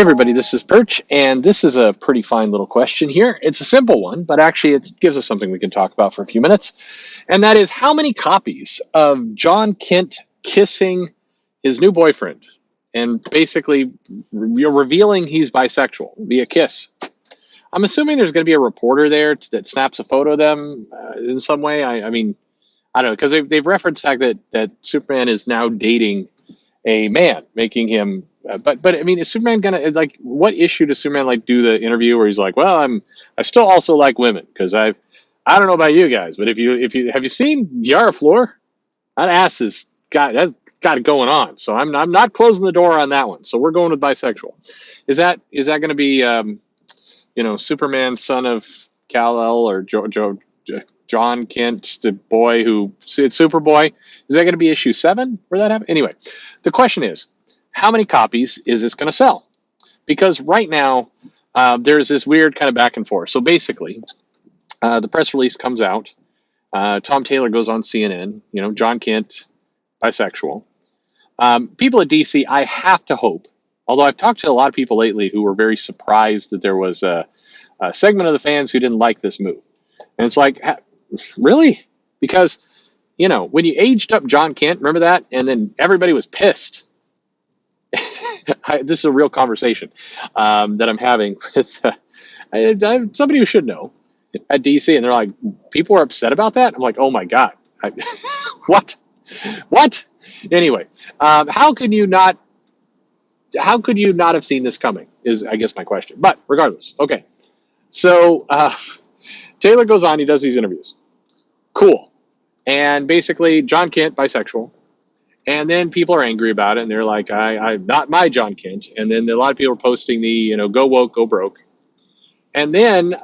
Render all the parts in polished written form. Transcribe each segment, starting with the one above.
everybody, this is Perch, and this is a pretty fine little question here. It's a simple one, but actually it gives us something we can talk about for a few minutes. And that is, how many copies of John Kent kissing his new boyfriend and basically revealing he's bisexual via kiss? I'm assuming there's going to be a reporter there that snaps a photo of them in some way. I mean, I don't know, because they've referenced the fact that Superman is now dating a man, making him. But I mean, is Superman gonna, like? What issue does Superman like do the interview where he's like, "Well, I still also like women because I don't know about you guys, but if you have you seen Yara Flor? That ass that's got it going on. So I'm not closing the door on that one. So we're going with bisexual. Is that going to be Superman, son of Kal-El or John Kent, the boy who it's Superboy? Is that going to be issue 7 where that happened? Anyway, the question is, how many copies is this going to sell? Because right now, there's this weird kind of back and forth. So basically, the press release comes out. Tom Taylor goes on CNN. John Kent, bisexual. People at DC, I have to hope, although I've talked to a lot of people lately who were very surprised that there was a segment of the fans who didn't like this move. And it's like, really? Because when you aged up John Kent, remember that? And then everybody was pissed. This is a real conversation that I'm having with somebody who should know at DC. And they're like, people are upset about that? I'm like, oh my God. What? Anyway, how could you not have seen this coming is, I guess, my question. But regardless, okay. So Taylor goes on, he does these interviews. Cool. And basically, John Kent, bisexual. And then people are angry about it, and they're like, I'm not my John Kent. And then a lot of people are posting the, go woke, go broke. And then,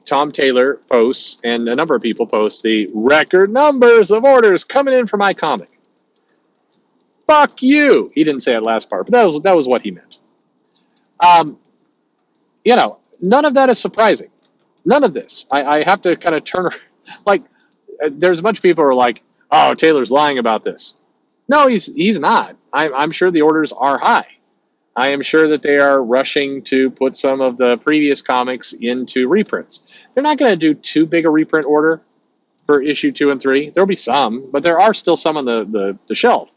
Tom Taylor posts, and a number of people post the record numbers of orders coming in for my comic. Fuck you. He didn't say that last part, but that was what he meant. None of that is surprising. None of this. I have to kind of turn, like, there's a bunch of people who are like, oh, Taylor's lying about this. No, he's not. I'm sure the orders are high. I am sure that they are rushing to put some of the previous comics into reprints. They're not going to do too big a reprint order for issue 2 and 3. There'll be some, but there are still some on the shelf.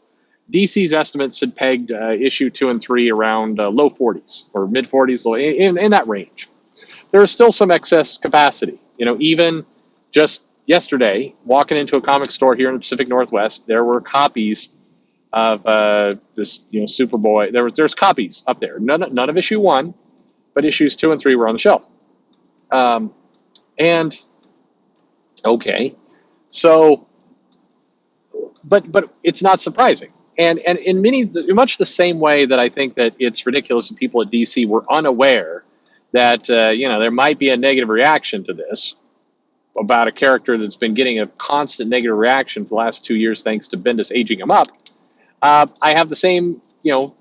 DC's estimates had pegged issue 2 and 3 around low 40s or mid 40s, in that range. There is still some excess capacity. Even just yesterday, walking into a comic store here in the Pacific Northwest, there were copies of this, Superboy. There's copies up there. None of issue 1, but issues 2 and 3 were on the shelf. And okay, so, but it's not surprising. And in much the same way that I think that it's ridiculous that people at DC were unaware that there might be a negative reaction to this about a character that's been getting a constant negative reaction for the last 2 years thanks to Bendis aging him up. I have the same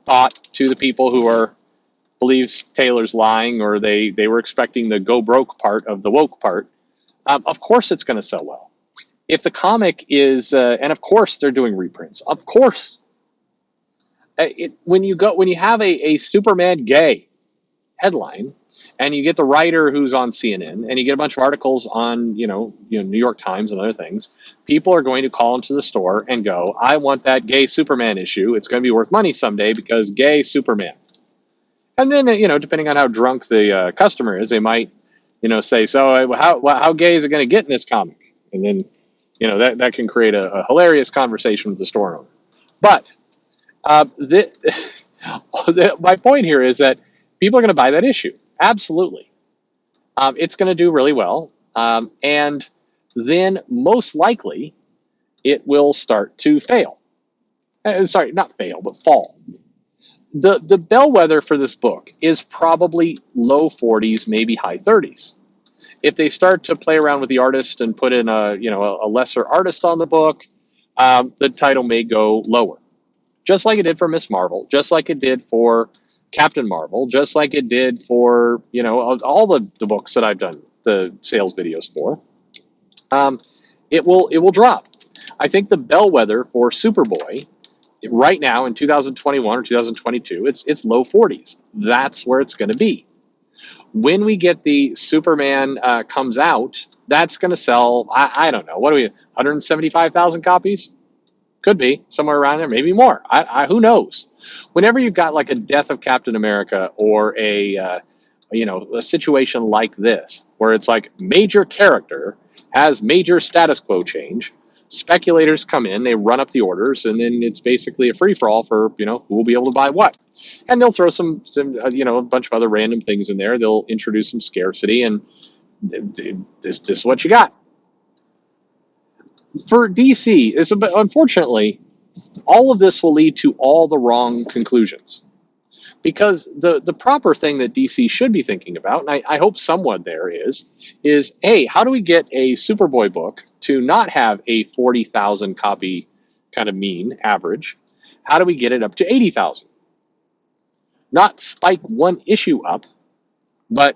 thought to the people who believes Taylor's lying, or they were expecting the go broke part of the woke part. Of course it's going to sell well. If the comic is, and of course they're doing reprints. Of course, when you have a Superman gay headline, and you get the writer who's on CNN, and you get a bunch of articles on New York Times and other things, people are going to call into the store and go, I want that gay Superman issue. It's going to be worth money someday because gay Superman. And then depending on how drunk the customer is, they might say, so how gay is it going to get in this comic? And then that can create a hilarious conversation with the store owner. But my point here is that people are going to buy that issue. Absolutely. It's going to do really well. And then most likely it will start to fail. Sorry, not fail, but fall. The bellwether for this book is probably low 40s, maybe high 30s. If they start to play around with the artist and put in a lesser artist on the book, the title may go lower. Just like it did for Miss Marvel, just like it did for Captain Marvel, just like it did for all the books that I've done the sales videos for. It will drop. I think the bellwether for Superboy Right now in 2021 or 2022, it's low 40s. That's where it's going to be. When we get the Superman comes out, that's going to sell, I don't know, what do we, 175,000 copies? Could be somewhere around there, maybe more. Who knows? Whenever you've got like a death of Captain America or a situation like this, where it's like major character has major status quo change, speculators come in, they run up the orders, and then it's basically a free for all for who will be able to buy what, and they'll throw some a bunch of other random things in there. They'll introduce some scarcity, and this is what you got for DC. But unfortunately, all of this will lead to all the wrong conclusions. Because the proper thing that DC should be thinking about, and I hope someone there is, hey, how do we get a Superboy book to not have a 40,000 copy kind of mean average? How do we get it up to 80,000? Not spike one issue up, but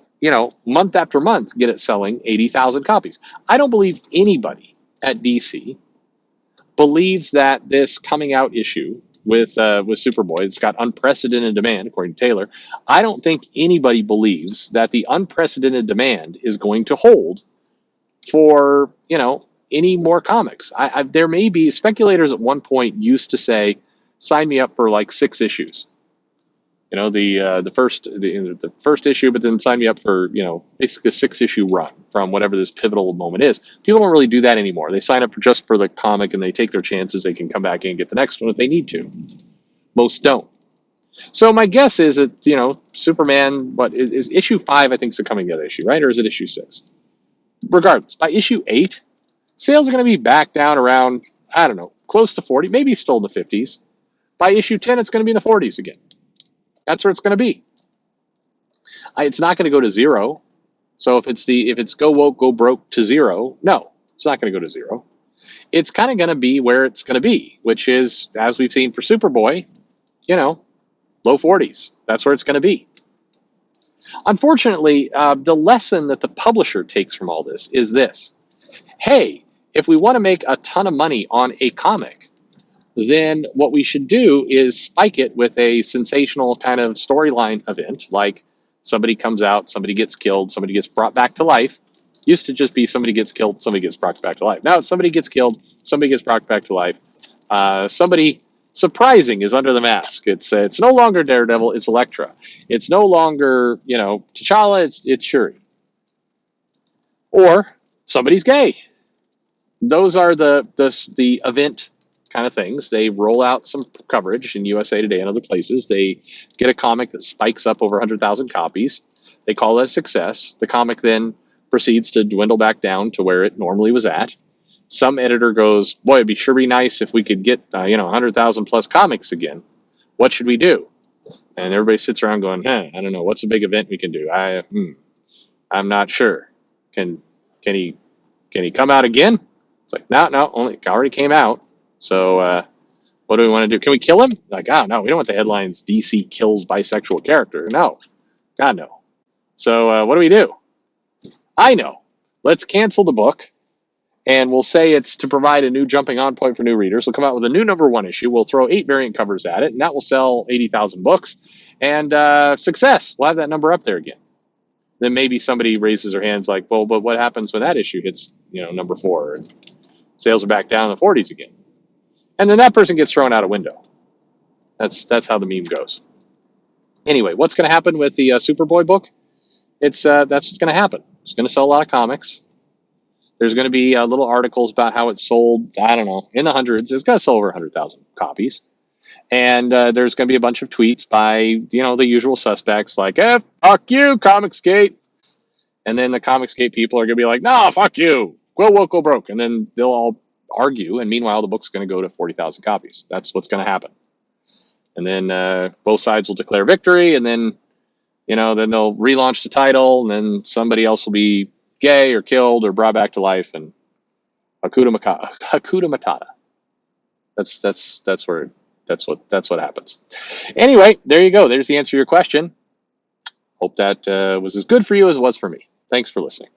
month after month get it selling 80,000 copies. I don't believe anybody at DC believes that this coming out issue with Superboy, it's got unprecedented demand, according to Taylor. I don't think anybody believes that the unprecedented demand is going to hold for any more comics. There may be speculators at one point used to say, sign me up for like 6 issues. The first issue, but then sign me up for basically a 6-issue run from whatever this pivotal moment is. People don't really do that anymore. They sign up just for the comic and they take their chances. They can come back in and get the next one if they need to. Most don't. So my guess is that Superman, what is issue 5? I think is the coming out issue, right? Or is it issue 6? Regardless, by issue 8, sales are going to be back down around, I don't know, close to 40, maybe still in the 50s. By issue 10, it's going to be in the 40s again. That's where it's going to be. It's not going to go to 0. So if it's go woke, go broke to 0, no, it's not going to go to 0. It's kind of going to be where it's going to be, which is, as we've seen for Superboy, low 40s. That's where it's going to be. Unfortunately, the lesson that the publisher takes from all this is this. Hey, if we want to make a ton of money on a comic, then what we should do is spike it with a sensational kind of storyline event, like somebody comes out, somebody gets killed, somebody gets brought back to life. Used to just be somebody gets killed, somebody gets brought back to life. Now it's somebody gets killed, somebody gets brought back to life. Somebody surprising is under the mask. It's no longer Daredevil, it's Elektra. It's no longer T'Challa, it's Shuri. Or somebody's gay. Those are the event kind of things. They roll out some coverage in USA Today and other places. They get a comic that spikes up over 100,000 copies. They call it a success. The comic then proceeds to dwindle back down to where it normally was at. Some editor goes, boy, it'd sure be nice if we could get 100,000 plus comics again. What should we do? And everybody sits around going, I don't know. What's a big event we can do? I'm not sure. Can he come out again? It's like, no, only already came out. So what do we want to do? Can we kill him? Like, no, we don't want the headlines, DC kills bisexual character. No, God, no. So what do we do? I know. Let's cancel the book, and we'll say it's to provide a new jumping on point for new readers. We'll come out with a new #1 issue. We'll throw 8 variant covers at it, and that will sell 80,000 books. And success. We'll have that number up there again. Then maybe somebody raises their hands like, well, but what happens when that issue hits #4 and sales are back down in the 40s again? And then that person gets thrown out a window. That's how the meme goes. Anyway, what's going to happen with the Superboy book? That's what's going to happen. It's going to sell a lot of comics. There's going to be little articles about how it's sold, I don't know, in the hundreds. It's going to sell over 100,000 copies. And there's going to be a bunch of tweets by, the usual suspects like, fuck you, Comicsgate. And then the Comicsgate people are going to be like, no, fuck you. Go woke, go broke. And then they'll all argue, and meanwhile the book's going to go to 40,000 copies. That's what's going to happen. And then both sides will declare victory, and then then they'll relaunch the title, and then somebody else will be gay or killed or brought back to life, and Hakuna Matata. That's what happens. Anyway, there you go. There's the answer to your question. Hope that was as good for you as it was for me. Thanks for listening.